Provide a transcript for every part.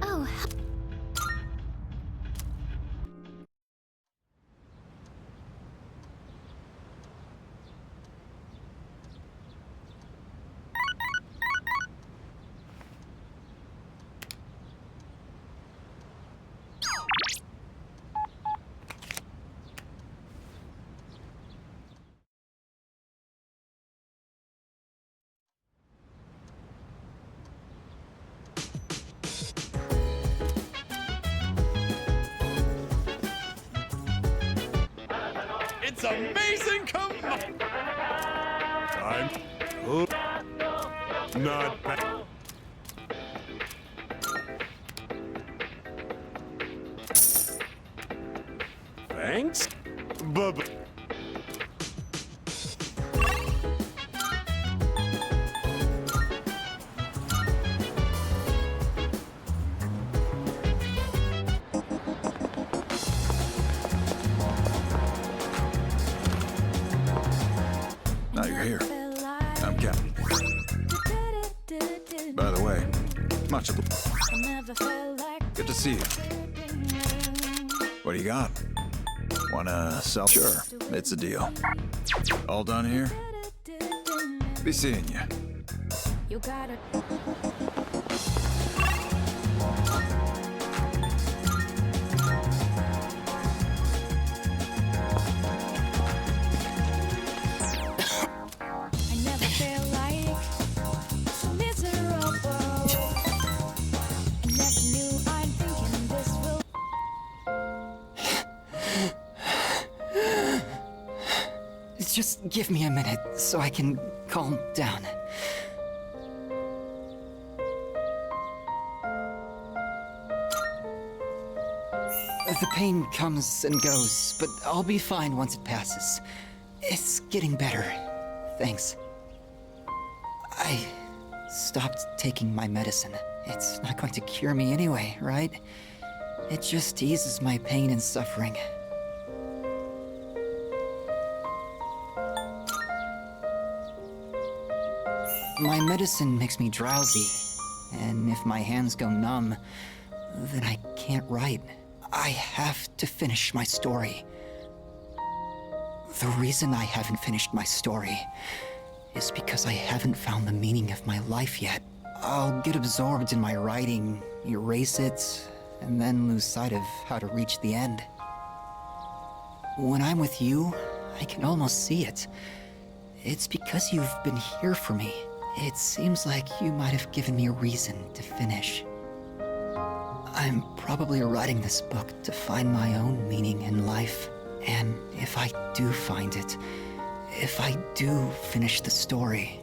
Oh, It's amazing, come on! I'm not bad. Thanks, Bubba. Now you're here. I'm Captain. By the way, much of good to see you. What do you got? Wanna sell? Sure, it's a deal. All done here? Be seeing you. you got it. I never felt like miserable. I never knew I'm thinking this will. Just give me a minute so I can calm down. The pain comes and goes, but I'll be fine once it passes. It's getting better. Thanks. I stopped taking my medicine. It's not going to cure me anyway, right? It just eases my pain and suffering. My medicine makes me drowsy, and if my hands go numb, then I can't write. I have to finish my story. The reason I haven't finished my story is because I haven't found the meaning of my life yet. I'll get absorbed in my writing, erase it, and then lose sight of how to reach the end. When I'm with you, I can almost see it. It's because you've been here for me. It seems like you might have given me a reason to finish. I'm probably writing this book to find my own meaning in life. And if I do find it, if I do finish the story,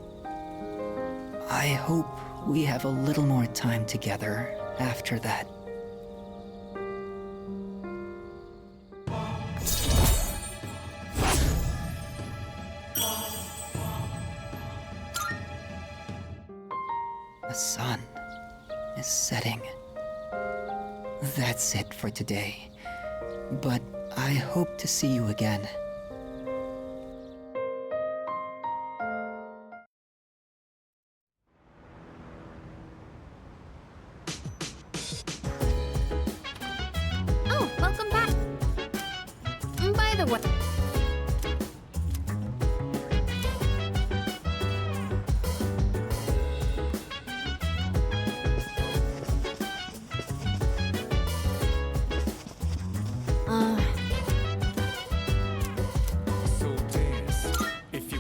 I hope we have a little more time together after that. The sun is setting. That's it for today. But I hope to see you again. Oh, welcome back. By the way.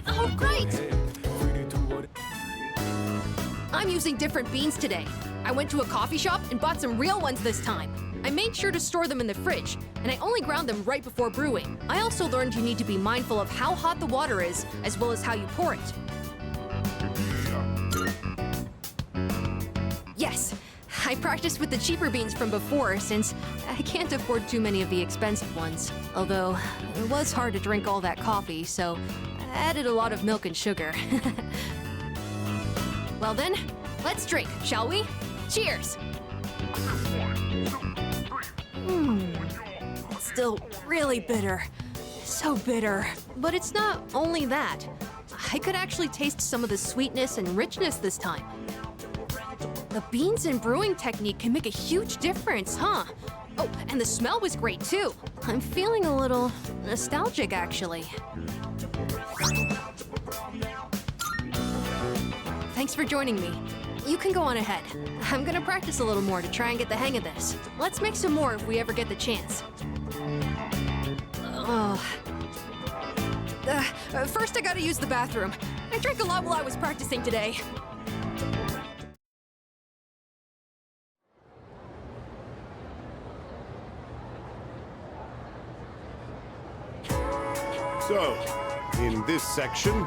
Oh, great! I'm using different beans today. I went to a coffee shop and bought some real ones this time. I made sure to store them in the fridge, and I only ground them right before brewing. I also learned you need to be mindful of how hot the water is, as well as how you pour it. Yes, I practiced with the cheaper beans from before, since I can't afford too many of the expensive ones. Although, it was hard to drink all that coffee, so I added a lot of milk and sugar. Well then, let's drink, shall we? Cheers! It's still really bitter. So bitter. But it's not only that. I could actually taste some of the sweetness and richness this time. The beans and brewing technique can make a huge difference, huh? Oh, and the smell was great too. I'm feeling a little nostalgic, actually. Thanks for joining me. You can go on ahead. I'm gonna practice a little more to try and get the hang of this. Let's make some more if we ever get the chance. First I gotta use the bathroom. I drank a lot while I was practicing today. So, in this section,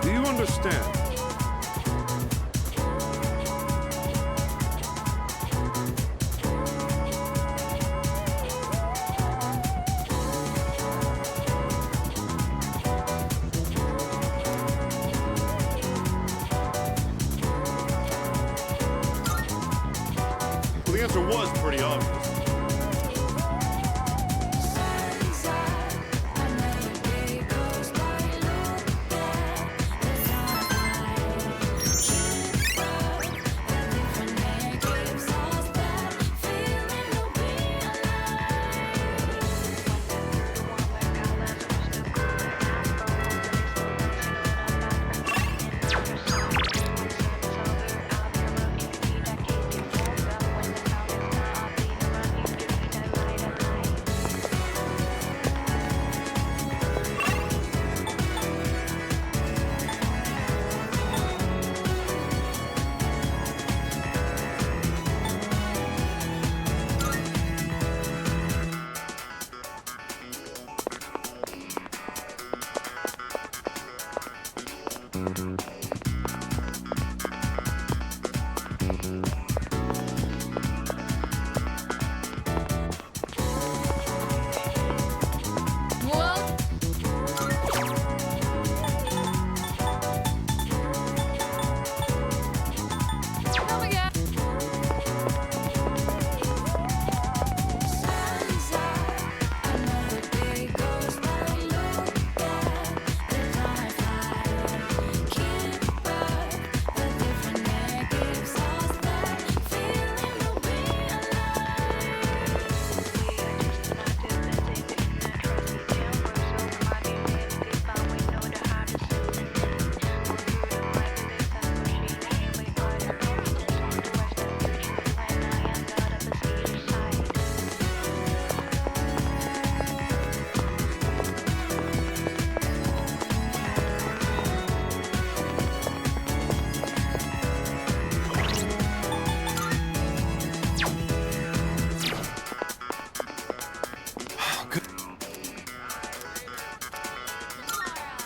do you understand? The answer was pretty obvious.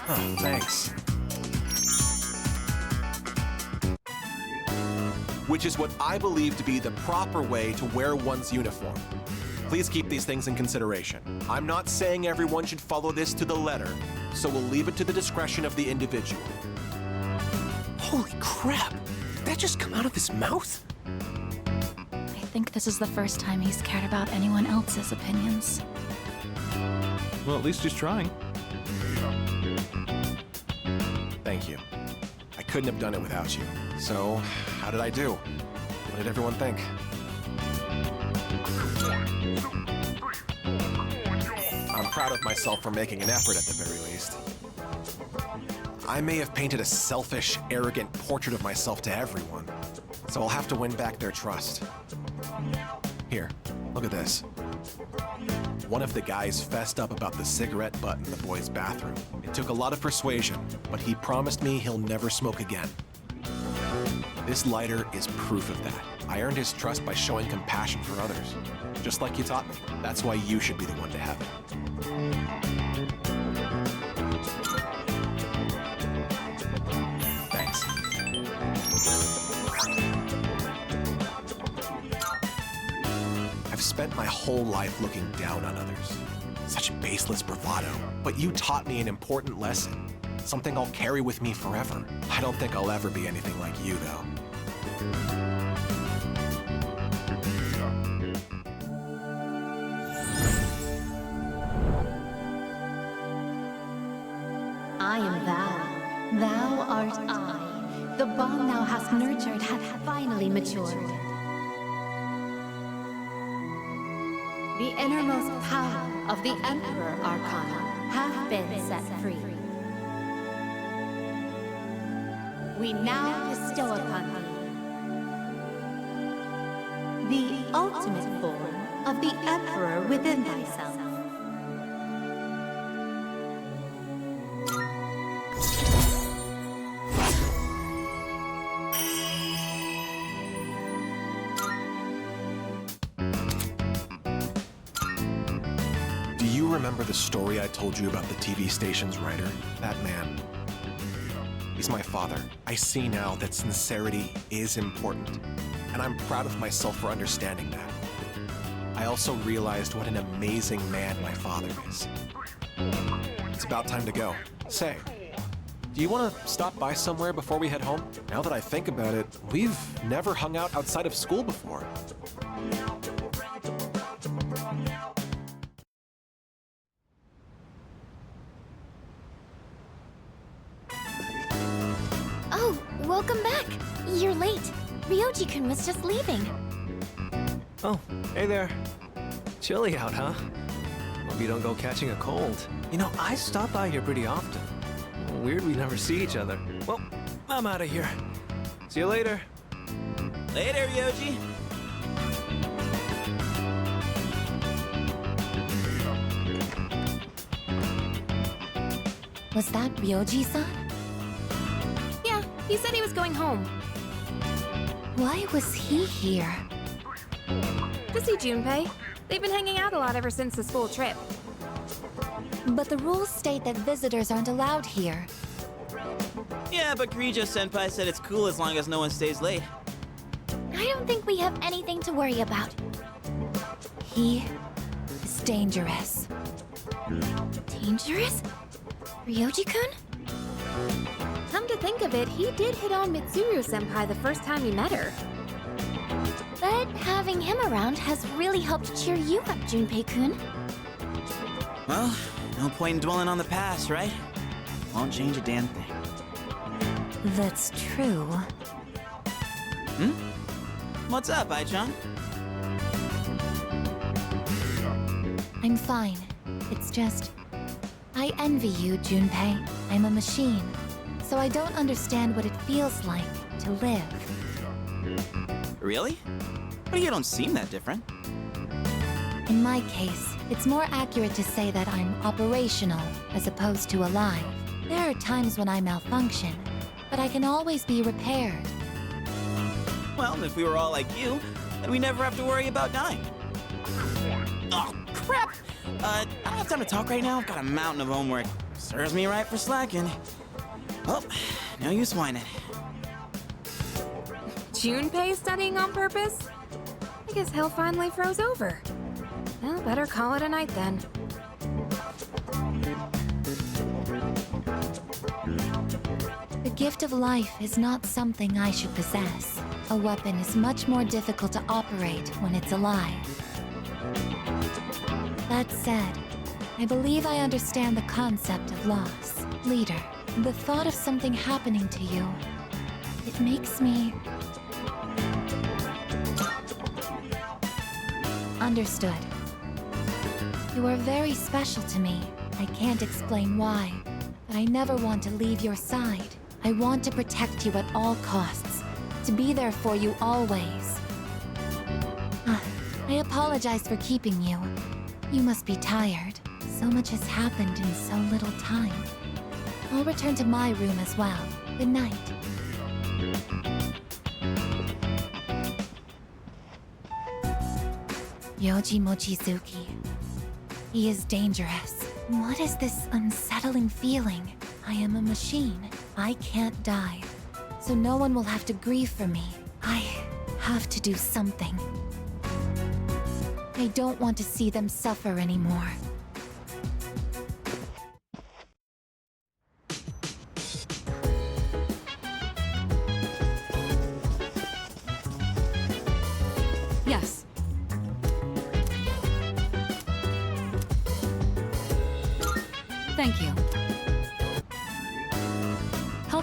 Oh, thanks. Which is what I believe to be the proper way to wear one's uniform. Please keep these things in consideration. I'm not saying everyone should follow this to the letter, so we'll leave it to the discretion of the individual. Holy crap! Did that just come out of his mouth? I think this is the first time he's cared about anyone else's opinions. Well, at least he's trying. Thank you. I couldn't have done it without you. So, how did I do? What did everyone think? I'm proud of myself for making an effort at the very least. I may have painted a selfish, arrogant portrait of myself to everyone, so I'll have to win back their trust. Here, look at this. One of the guys fessed up about the cigarette butt in the boys' bathroom. It took a lot of persuasion, but he promised me he'll never smoke again. This lighter is proof of that. I earned his trust by showing compassion for others, just like you taught me. That's why you should be the one to have it. Thanks. I've spent my whole life looking down on others. Such baseless bravado. But you taught me an important lesson. something I'll carry with me forever. I don't think I'll ever be anything like you, though. I am thou. Thou art I. The bond thou hast nurtured hath finally matured. The innermost power of the Emperor Arcana hath been set free. We now bestow upon thee the ultimate form of the Emperor within thyself. Do you remember the story I told you about the TV station's writer? That man. He's my father. I see now that sincerity is important, and I'm proud of myself for understanding that. I also realized what an amazing man my father is. It's about time to go. Say, do you want to stop by somewhere before we head home? Now that I think about it, we've never hung out outside of school before. Oh, welcome back. You're late. Ryoji-kun was just leaving. Oh, hey there. Chilly out, huh? Hope you don't go catching a cold. You know, I stop by here pretty often. Weird we never see each other. Well, I'm out of here. See you later. Later, Ryoji. Was that Ryoji-san? Yeah, he said he was going home. Why was he here? To see Junpei. They've been hanging out a lot ever since the school trip. But the rules state that visitors aren't allowed here. Yeah, but Kirijo-senpai said it's cool as long as no one stays late. I don't think we have anything to worry about. He is dangerous. Dangerous? Ryoji-kun? Come to think of it, he did hit on Mitsuru-senpai the first time he met her. But having him around has really helped cheer you up, Junpei-kun. Well, no point in dwelling on the past, right? Won't change a damn thing. That's true. What's up, Ai-chan? I'm fine. It's just... I envy you, Junpei. I'm a machine, so I don't understand what it feels like to live. Really? But you don't seem that different. In my case, it's more accurate to say that I'm operational as opposed to alive. There are times when I malfunction, but I can always be repaired. Well, if we were all like you, then we never have to worry about dying. Oh, crap! I don't have time to talk right now. I've got a mountain of homework. Serves me right for slacking. Well, no use whining. Junpei studying on purpose? I guess hell finally froze over. Well, better call it a night then. The gift of life is not something I should possess. A weapon is much more difficult to operate when it's alive. That said, I believe I understand the concept of loss. Leader, the thought of something happening to you, it makes me... Understood. You are very special to me. I can't explain why, but I never want to leave your side. I want to protect you at all costs, to be there for you always. I apologize for keeping you. You must be tired. So much has happened in so little time. I'll return to my room as well. Good night. Yoji Mochizuki. He is dangerous. What is this unsettling feeling? I am a machine. I can't die. So no one will have to grieve for me. I have to do something. I don't want to see them suffer anymore.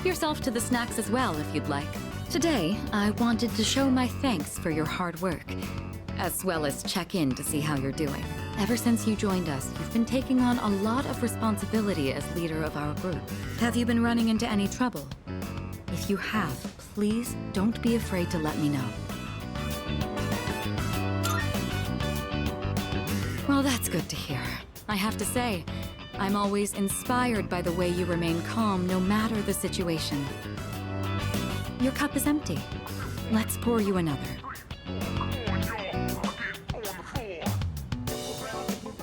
Help yourself to the snacks as well if you'd like. Today, I wanted to show my thanks for your hard work, as well as check in to see how you're doing. Ever since you joined us, you've been taking on a lot of responsibility as leader of our group. Have you been running into any trouble? If you have, please don't be afraid to let me know. Well, that's good to hear. I have to say, I'm always inspired by the way you remain calm no matter the situation. Your cup is empty. Let's pour you another.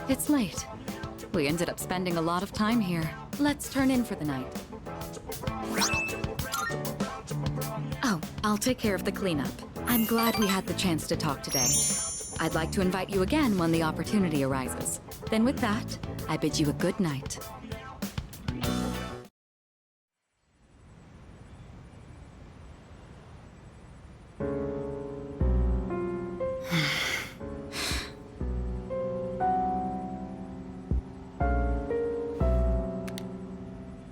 It's late. We ended up spending a lot of time here. Let's turn in for the night. Oh, I'll take care of the cleanup. I'm glad we had the chance to talk today. I'd like to invite you again when the opportunity arises. Then with that, I bid you a good night.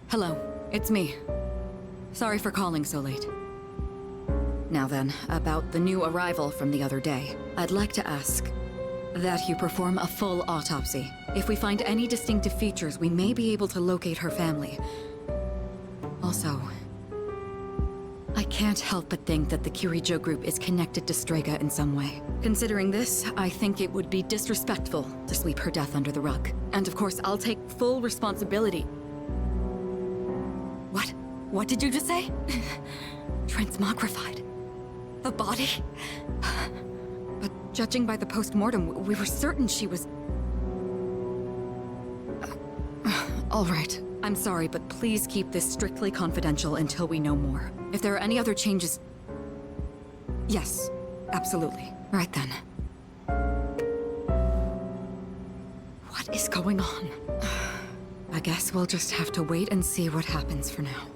Hello, it's me. Sorry for calling so late. Now then, about the new arrival from the other day. I'd like to ask that you perform a full autopsy. If we find any distinctive features, we may be able to locate her family. Also, I can't help but think that the Kirijo group is connected to Strega in some way. Considering this, I think it would be disrespectful to sweep her death under the rug. And of course, I'll take full responsibility. What? What did you just say? Transmogrified. The body? But judging by the post-mortem, we were certain she was... All right. I'm sorry, but please keep this strictly confidential until we know more. If there are any other changes... Yes, absolutely. Right then. What is going on? I guess we'll just have to wait and see what happens for now.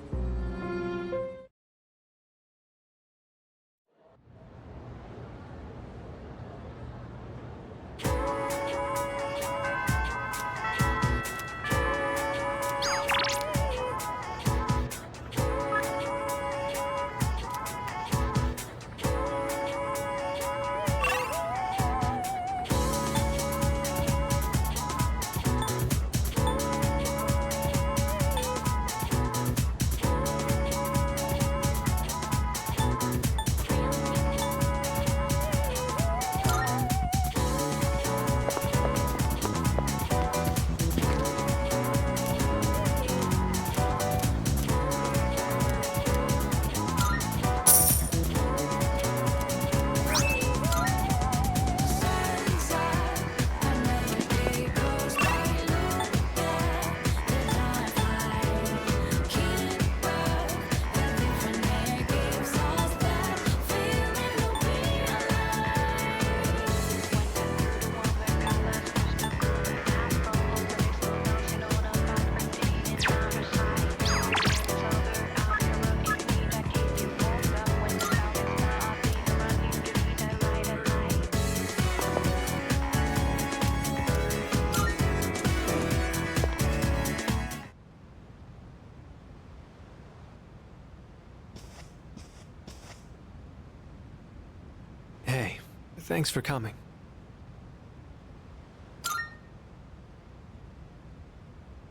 Thanks for coming.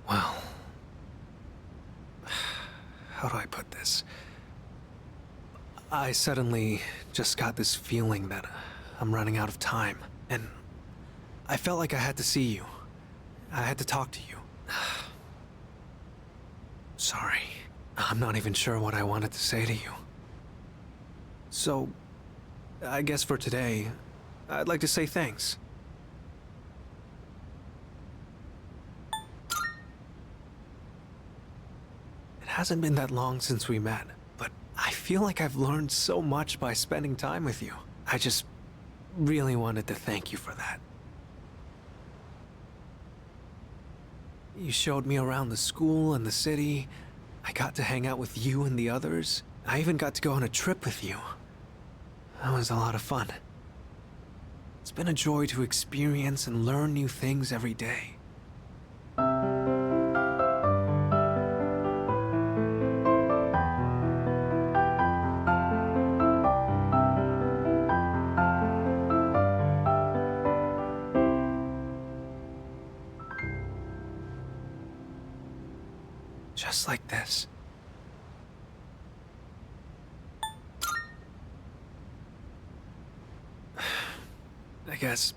Well, how do I put this? I suddenly just got this feeling that I'm running out of time, and I felt like I had to see you. I had to talk to you. Sorry. I'm not even sure what I wanted to say to you. So, I guess for today, I'd like to say thanks. It hasn't been that long since we met, but I feel like I've learned so much by spending time with you. I just really wanted to thank you for that. You showed me around the school and the city. I got to hang out with you and the others. I even got to go on a trip with you. That was a lot of fun. It's been a joy to experience and learn new things every day. just like this. I guess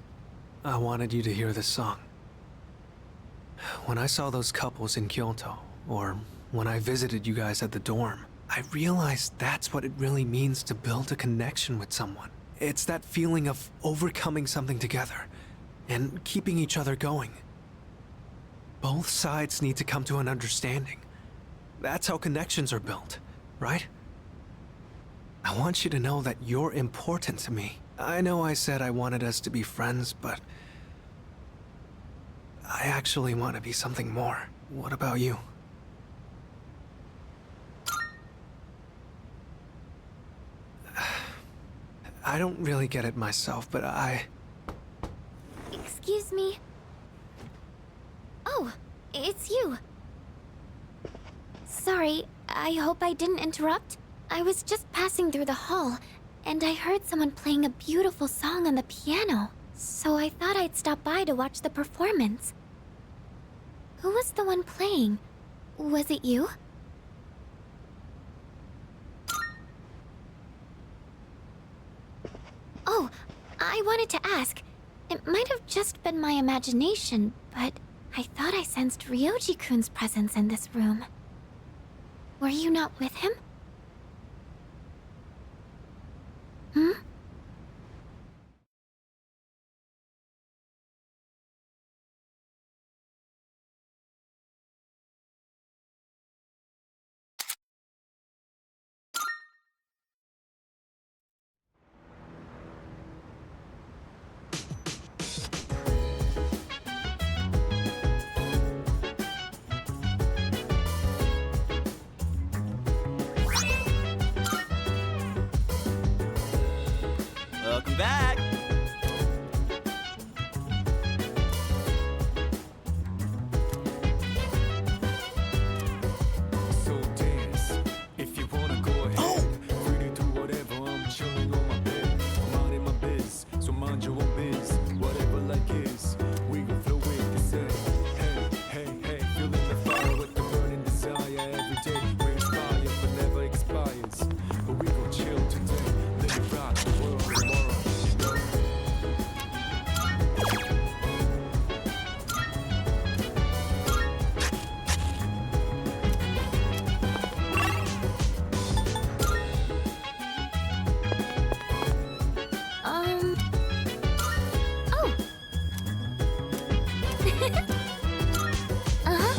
I wanted you to hear this song. When I saw those couples in Kyoto, or when I visited you guys at the dorm, I realized that's what it really means to build a connection with someone. It's that feeling of overcoming something together and keeping each other going. Both sides need to come to an understanding. That's how connections are built, right? I want you to know that you're important to me. I know I said I wanted us to be friends, but I actually want to be something more. What about you? I don't really get it myself, but Excuse me. Oh, it's you. Sorry, I hope I didn't interrupt. I was just passing through the hall, and I heard someone playing a beautiful song on the piano. So I thought I'd stop by to watch the performance. Who was the one playing? Was it you? Oh, I wanted to ask. It might have just been my imagination, but I thought I sensed Ryoji-kun's presence in this room. Were you not with him? Hmm? Welcome back. So dance if you wanna go ahead. Free to do whatever. I'm chilling on my bed. I'm out in my biz, so mind your own biz. Whatever like is, we gon' flow with this head. Hey, hey, hey, feeling the fire with the burning desire every day. We inspire but never expires. But we gon' chill today. Let it rock the world tomorrow. Oh. Uh-huh.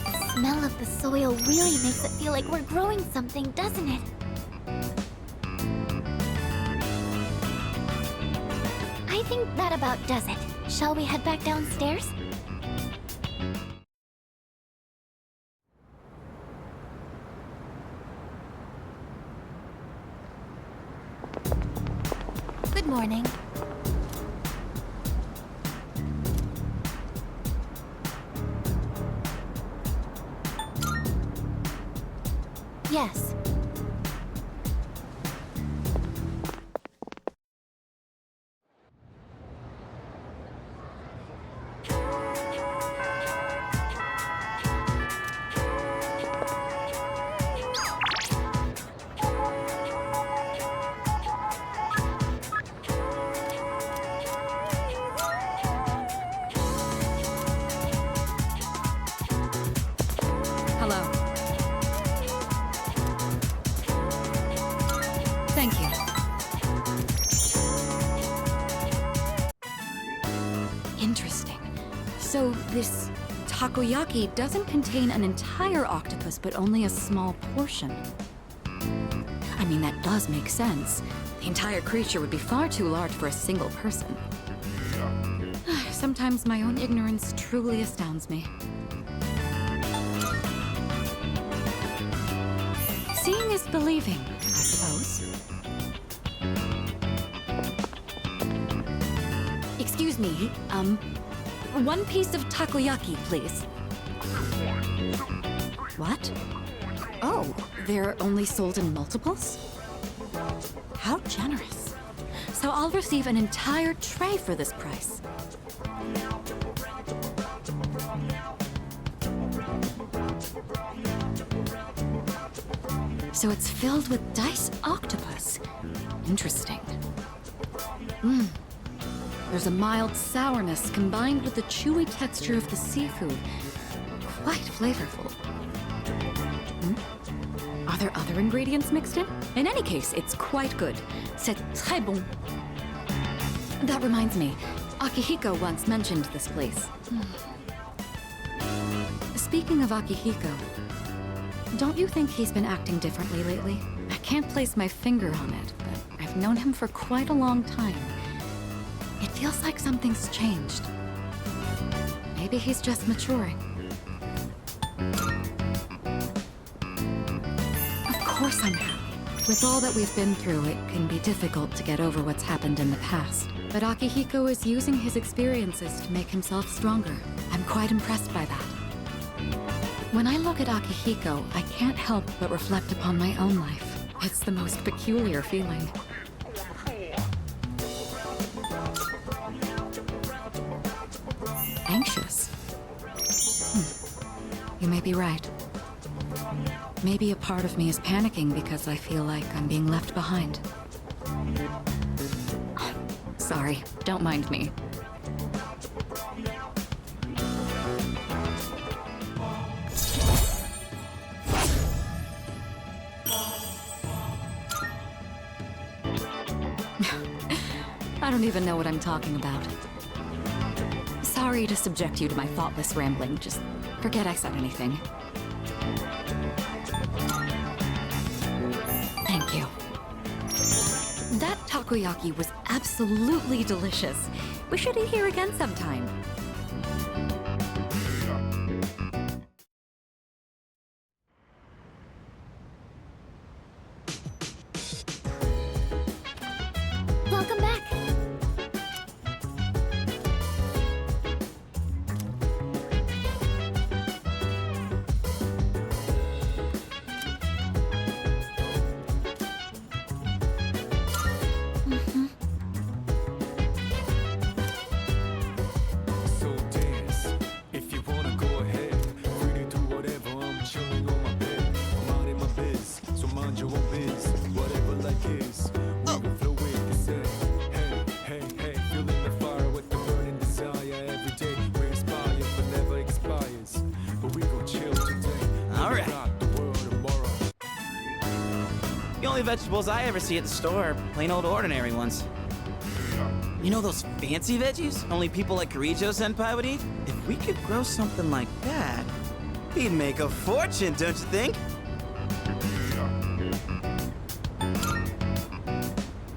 The smell of the soil really makes it feel like we're growing something, doesn't it? I think that about does it. Shall we head back downstairs? Good morning. Yes. Hello. Thank you. Interesting. So this takoyaki doesn't contain an entire octopus, but only a small portion. I mean, that does make sense. The entire creature would be far too large for a single person. Sometimes my own ignorance truly astounds me. Seeing is believing, I suppose. Excuse me, one piece of takoyaki, please. What? Oh, they're only sold in multiples? How generous. So I'll receive an entire tray for this price. So it's filled with diced octopus. Interesting. There's a mild sourness combined with the chewy texture of the seafood. Quite flavorful. Are there other ingredients mixed in? In any case, it's quite good. C'est très bon. That reminds me, Akihiko once mentioned this place. Speaking of Akihiko, don't you think he's been acting differently lately? I can't place my finger on it, but I've known him for quite a long time. It feels like something's changed. Maybe he's just maturing. Of course I'm happy. With all that we've been through, it can be difficult to get over what's happened in the past. But Akihiko is using his experiences to make himself stronger. I'm quite impressed by that. When I look at Akihiko, I can't help but reflect upon my own life. It's the most peculiar feeling. Anxious? You may be right. Maybe a part of me is panicking because I feel like I'm being left behind. Sorry, don't mind me. I don't even know what I'm talking about. Sorry to subject you to my thoughtless rambling. Just forget I said anything. Thank you. That takoyaki was absolutely delicious. We should eat here again sometime. Welcome back. So dance, if you wanna go ahead. Free to do whatever, I'm chilling on my bed. I'm out in my biz, so mind your own biz. Whatever like is, we gon' flow with this head. Hey, hey, hey, feeling the fire with the burning desire. Every day we inspire, but never expires. But we gon' chill today. All right. Rock the world tomorrow. The only vegetables I ever see at the store are plain old ordinary ones. You know those fancy veggies only people like Kirijo-senpai would eat? If we could grow something like that, we'd make a fortune, don't you think?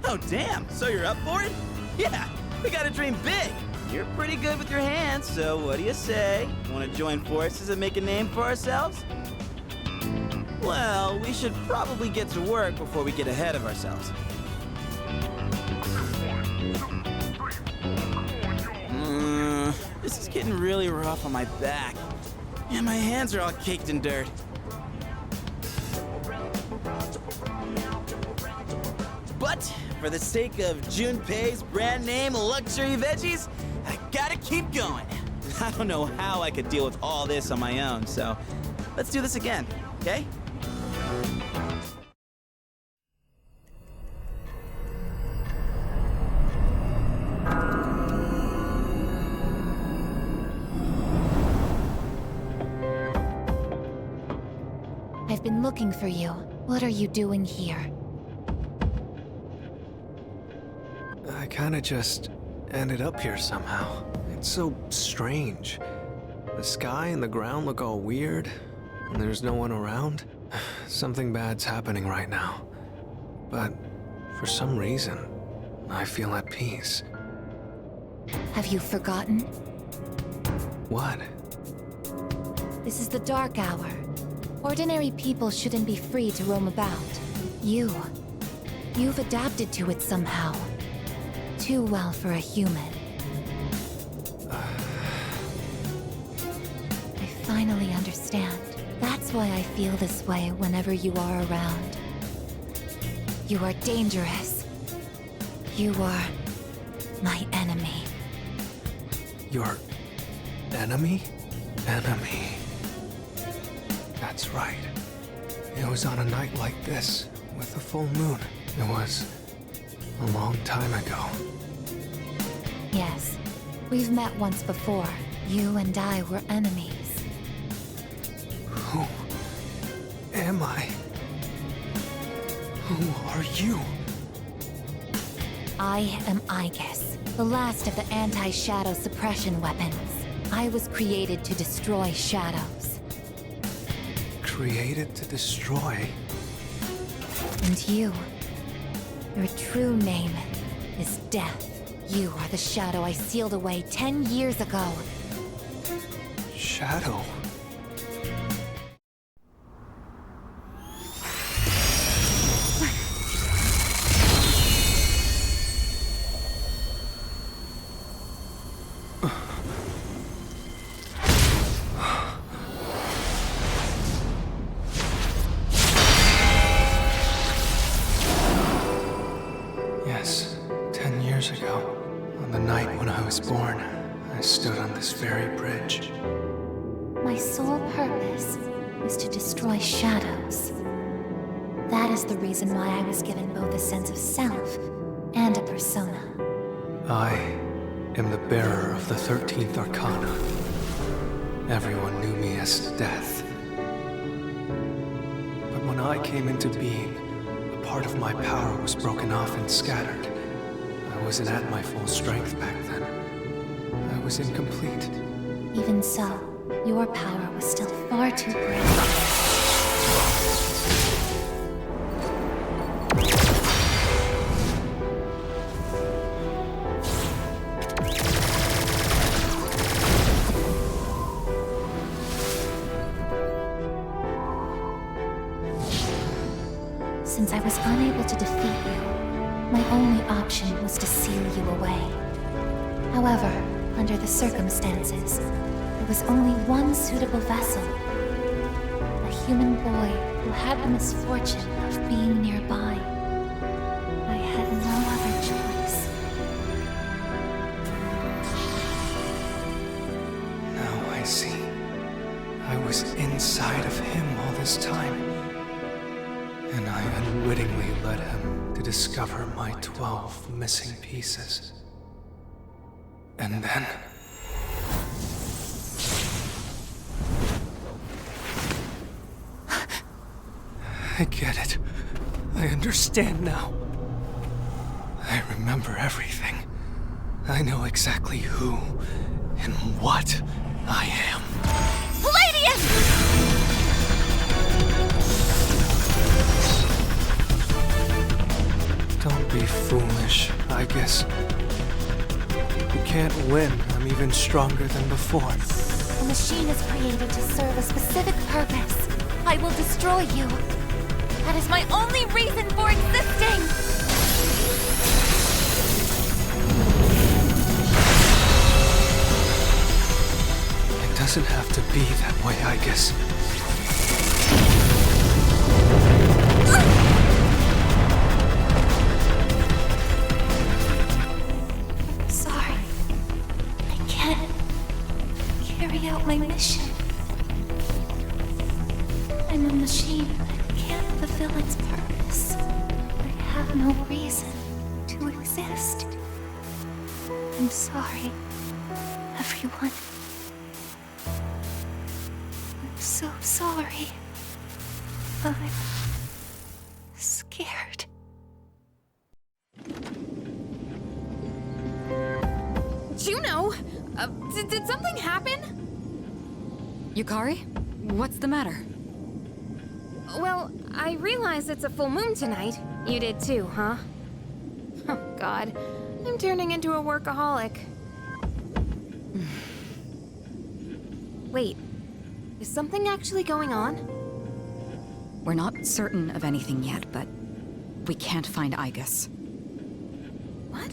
Oh, damn. So you're up for it? Yeah, we gotta dream big. You're pretty good with your hands, so what do you say? Want to join forces and make a name for ourselves? Well, we should probably get to work before we get ahead of ourselves. This is getting really rough on my back. And my hands are all caked in dirt. But for the sake of Junpei's brand name luxury veggies, I gotta keep going. I don't know how I could deal with all this on my own, so let's do this again, okay? I've been looking for you. What are you doing here? I kinda just ended up here somehow. It's so strange. The sky and the ground look all weird, and there's no one around. Something bad's happening right now. But for some reason, I feel at peace. Have you forgotten? What? This is the dark hour. Ordinary people shouldn't be free to roam about. You've adapted to it somehow. Too well for a human. I finally understand. That's why I feel this way whenever you are around. You are dangerous. You are my enemy. Your enemy? Enemy. That's right. It was on a night like this, with a full moon. It was a long time ago. Yes, we've met once before. You and I were enemies. Who am I? Who are you? I am Aegis, the last of the anti-shadow suppression weapons. I was created to destroy shadows. Created to destroy? And you, your true name is Death. You are the shadow I sealed away 10 years ago. Shadow? Yes, 10 years ago, on the night when I was born, I stood on this very bridge. My sole purpose was to destroy shadows. That is the reason why I was given both a sense of self and a persona. I am the bearer of the 13th Arcana. Everyone knew me as Death. But when I came into being, a part of my power was broken off and scattered. I wasn't at my full strength back then. I was incomplete. Even so, your power was still far too great. Since I was unable to defeat you, my only option was to seal you away. However, under the circumstances, there was only one suitable vessel. A human boy who had the misfortune of being nearby. I had no other choice. Now I see. I was inside of him all this time. And I unwittingly led him to discover my 12 missing pieces. And then... I get it. I understand now. I remember everything. I know exactly who and what I am. Don't be foolish, I guess. You can't win. I'm even stronger than before. The machine is created to serve a specific purpose. I will destroy you. That is my only reason for existing! It doesn't have to be that way, I guess. Sorry. I can't carry out my mission. I'm a machine that can't fulfill its purpose. I have no reason to exist. I'm sorry, everyone. I'm so sorry. I'm scared. Juno! Did something happen? Yukari? What's the matter? Well, I realize it's a full moon tonight. You did too, huh? Oh, God. I'm turning into a workaholic. Wait. Is something actually going on? We're not certain of anything yet, but we can't find Aegis. What?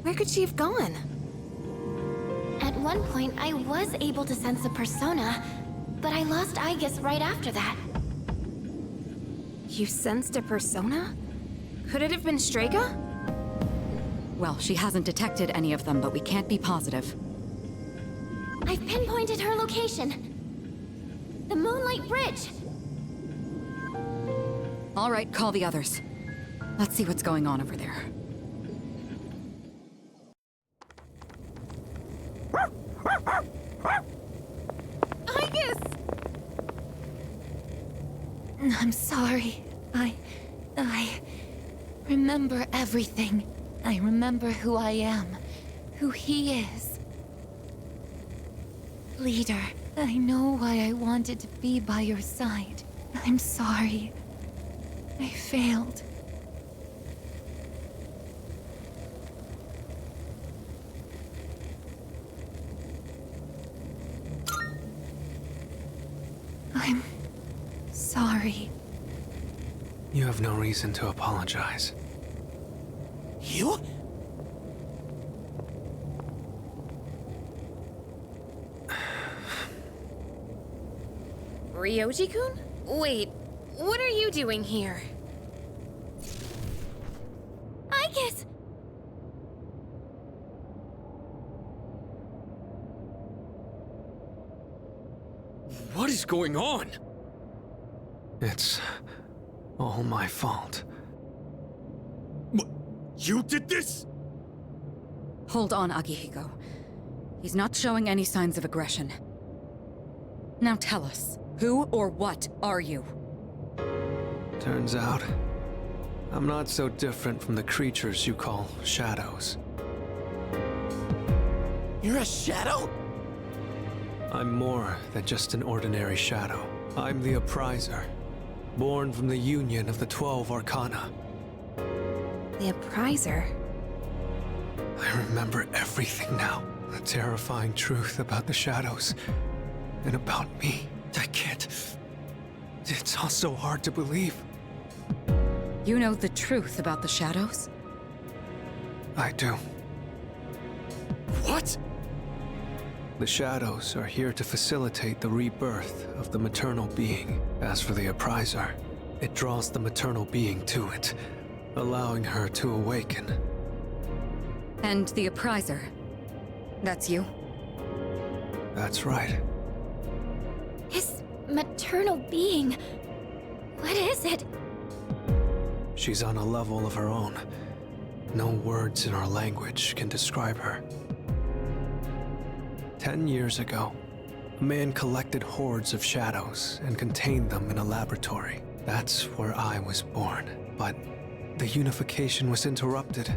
Where could she have gone? At one point, I was able to sense a persona, but I lost Aigis right after that. You sensed a persona? Could it have been Strega? Well, she hasn't detected any of them, but we can't be positive. I've pinpointed her location. The Moonlight Bridge. All right, call the others. Let's see what's going on over there. Aigis! I'm sorry. I remember everything. I remember who I am, who he is. Leader, I know why I wanted to be by your side. I'm sorry. I failed. I'm sorry. You have no reason to apologize. You? Ryoji-kun? Wait, what are you doing here? Aigis! What is going on? It's all my fault. You did this? Hold on, Akihiko. He's not showing any signs of aggression. Now tell us, who or what are you? Turns out, I'm not so different from the creatures you call shadows. You're a shadow? I'm more than just an ordinary shadow. I'm the Appriser, born from the union of the 12 Arcana. The Appriser? I remember everything now. The terrifying truth about the shadows. And about me. I can't... It's all so hard to believe. You know the truth about the shadows? I do. What? The shadows are here to facilitate the rebirth of the maternal being. As for the Appriser, it draws the maternal being to it, allowing her to awaken. And the Appriser, that's you? That's right. His maternal being. What is it? She's on a level of her own. No words in our language can describe her. 10 years ago, a man collected hordes of shadows and contained them in a laboratory. That's where I was born. But the unification was interrupted,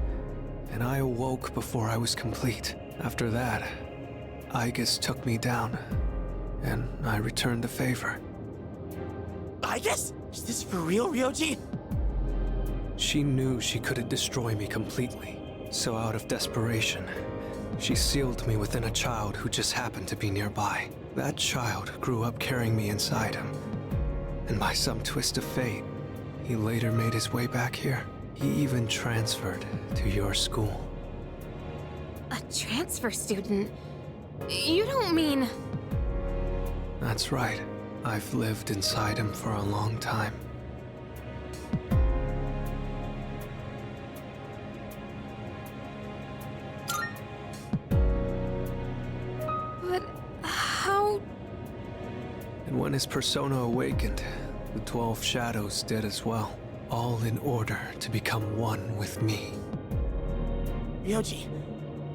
and I awoke before I was complete. After that, Aigis took me down, and I returned the favor. Aigis? Is this for real, Ryoji? She knew she couldn't destroy me completely, so out of desperation, she sealed me within a child who just happened to be nearby. That child grew up carrying me inside him, and by some twist of fate, he later made his way back here. He even transferred to your school. A transfer student? You don't mean... That's right. I've lived inside him for a long time. But how... And when his persona awakened, the 12 shadows did as well. All in order to become one with me. Ryoji,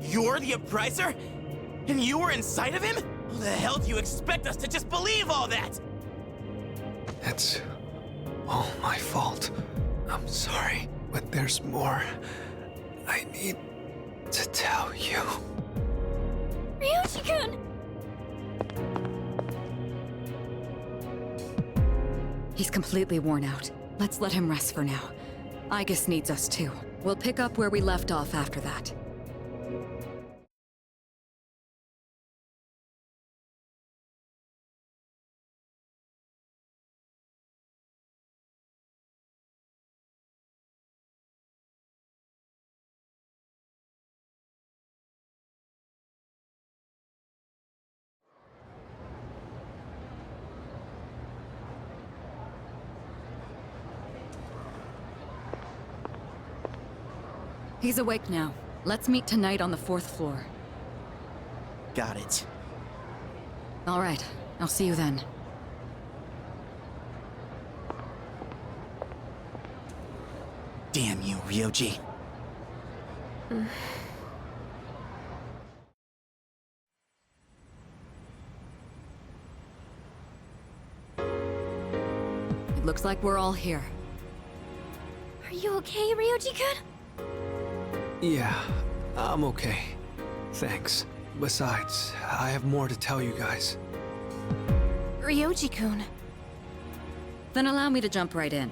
you're the Appriser? And you were inside of him? How the hell do you expect us to just believe all that? It's all my fault. I'm sorry, but there's more I need to tell you. Ryoji-kun! He's completely worn out. Let's let him rest for now. Aigis needs us too. We'll pick up where we left off after that. He's awake now. Let's meet tonight on the 4th floor. Got it. All right, I'll see you then. Damn you, Ryoji. It looks like we're all here. Are you okay, Ryoji-kun? Yeah, I'm okay. Thanks. Besides, I have more to tell you guys. Ryoji-kun. Then allow me to jump right in.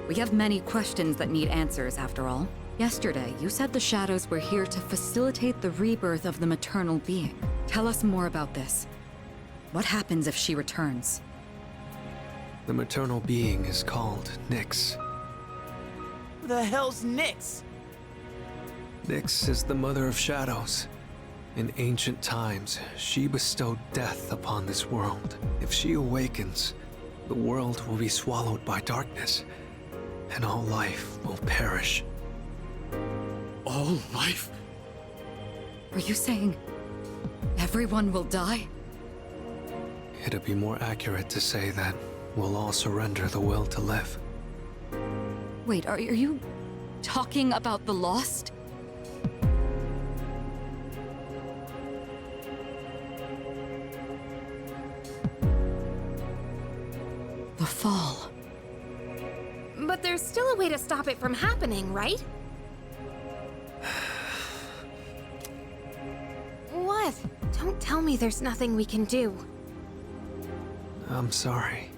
We have many questions that need answers, after all. Yesterday, you said the shadows were here to facilitate the rebirth of the maternal being. Tell us more about this. What happens if she returns? The maternal being is called Nyx. Who the hell's Nyx? Nyx is the mother of shadows. In ancient times, she bestowed death upon this world. If she awakens, the world will be swallowed by darkness, and all life will perish. All life? Are you saying everyone will die? It'd be more accurate to say that we'll all surrender the will to live. Wait, are you talking about the lost? The fall. But there's still a way to stop it from happening, right? What? Don't tell me there's nothing we can do. I'm sorry.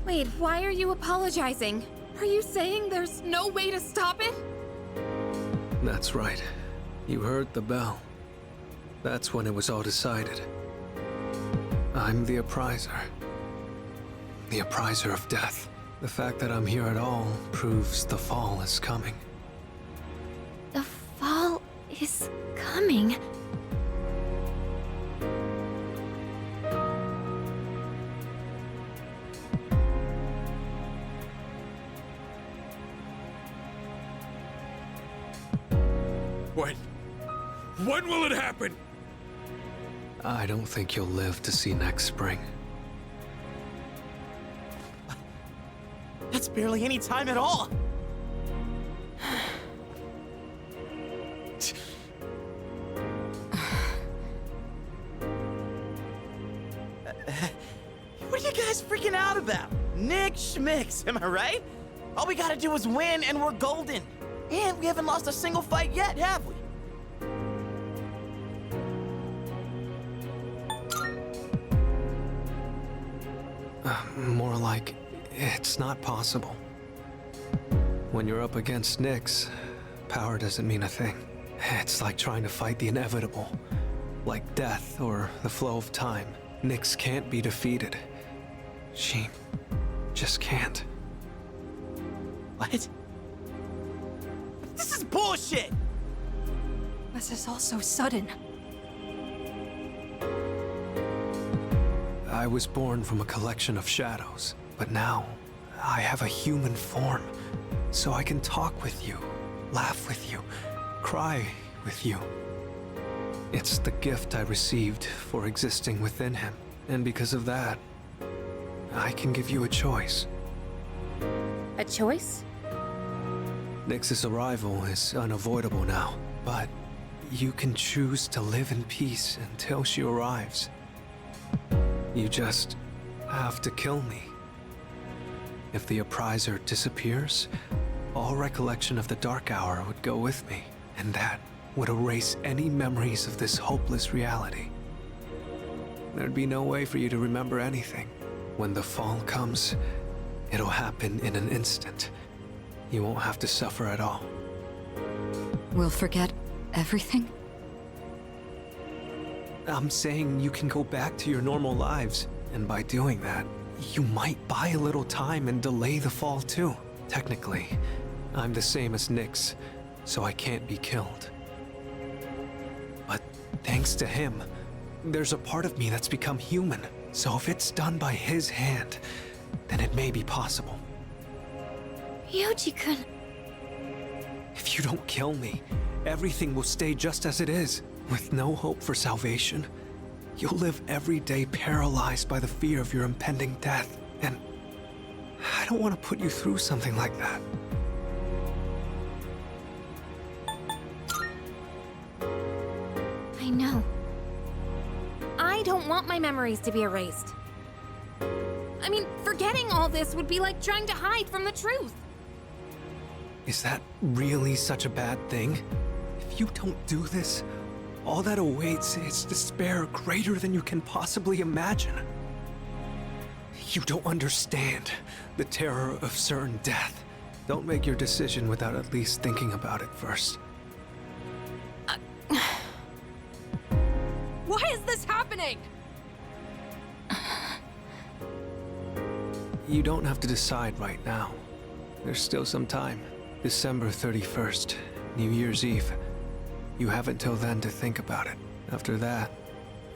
Wait, why are you apologizing? Are you saying there's no way to stop it? That's right. You heard the bell. That's when it was all decided. I'm the appriser. The appriser of death. The fact that I'm here at all proves the fall is coming. The fall is coming. When will it happen? I don't think you'll live to see next spring. That's barely any time at all. What are you guys freaking out about? Nick Schmicks, am I right? All we gotta do is win and we're golden. And we haven't lost a single fight yet, have we? More like, it's not possible. When you're up against Nyx, power doesn't mean a thing. It's like trying to fight the inevitable. Like death or the flow of time. Nyx can't be defeated. She just can't. What? This is bullshit! This is all so sudden. I was born from a collection of shadows, but now I have a human form, so I can talk with you, laugh with you, cry with you. It's the gift I received for existing within him, and because of that, I can give you a choice. A choice? Nyx's arrival is unavoidable now, but you can choose to live in peace until she arrives. You just have to kill me. If the appriser disappears, all recollection of the Dark Hour would go with me, and that would erase any memories of this hopeless reality. There'd be no way for you to remember anything. When the fall comes, it'll happen in an instant. You won't have to suffer at all. We'll forget everything? I'm saying you can go back to your normal lives, and by doing that, you might buy a little time and delay the fall too. Technically, I'm the same as Nyx, so I can't be killed. But thanks to him, there's a part of me that's become human. So if it's done by his hand, then it may be possible. Ryoji-kun. If you don't kill me, everything will stay just as it is, with no hope for salvation. You'll live every day paralyzed by the fear of your impending death, and I don't want to put you through something like that. I know. I don't want my memories to be erased. I mean, forgetting all this would be like trying to hide from the truth. Is that really such a bad thing? If you don't do this, all that awaits is despair greater than you can possibly imagine. You don't understand the terror of certain death. Don't make your decision without at least thinking about it first. Why is this happening? You don't have to decide right now. There's still some time. December 31st, New Year's Eve. You have until then to think about it. After that,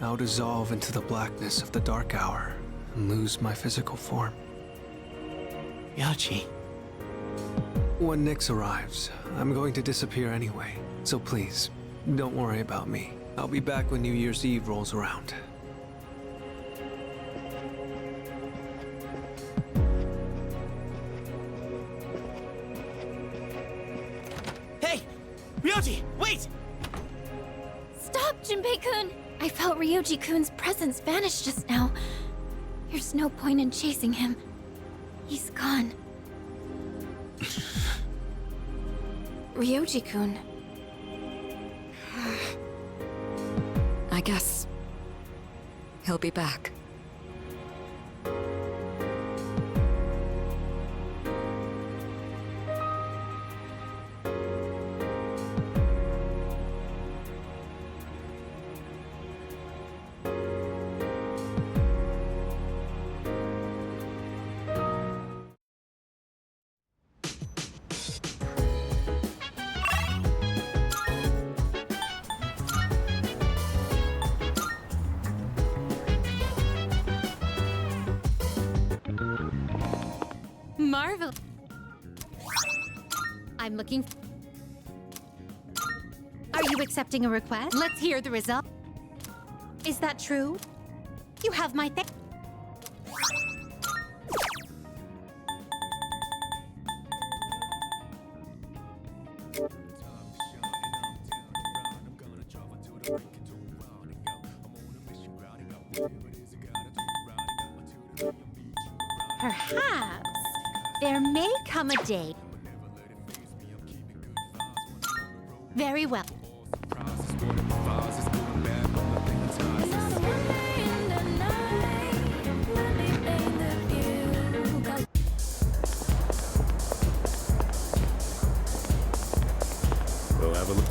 I'll dissolve into the blackness of the dark hour and lose my physical form. Yoji. When Nyx arrives, I'm going to disappear anyway. So please, don't worry about me. I'll be back when New Year's Eve rolls around. Hey! Ryoji, wait! Stop, Junpei-kun! I felt Ryoji-kun's presence vanish just now. There's no point in chasing him. He's gone. Ryoji-kun. I guess he'll be back. Marvel. I'm looking. Are you accepting a request? Let's hear the result. Is that true? You have my thank. Perhaps there may come a day. Very well. We'll have a look.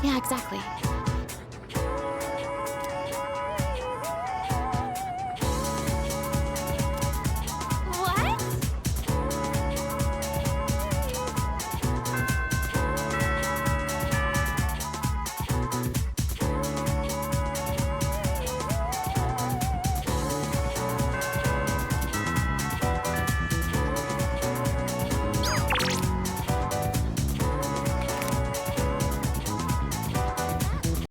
Yeah, exactly.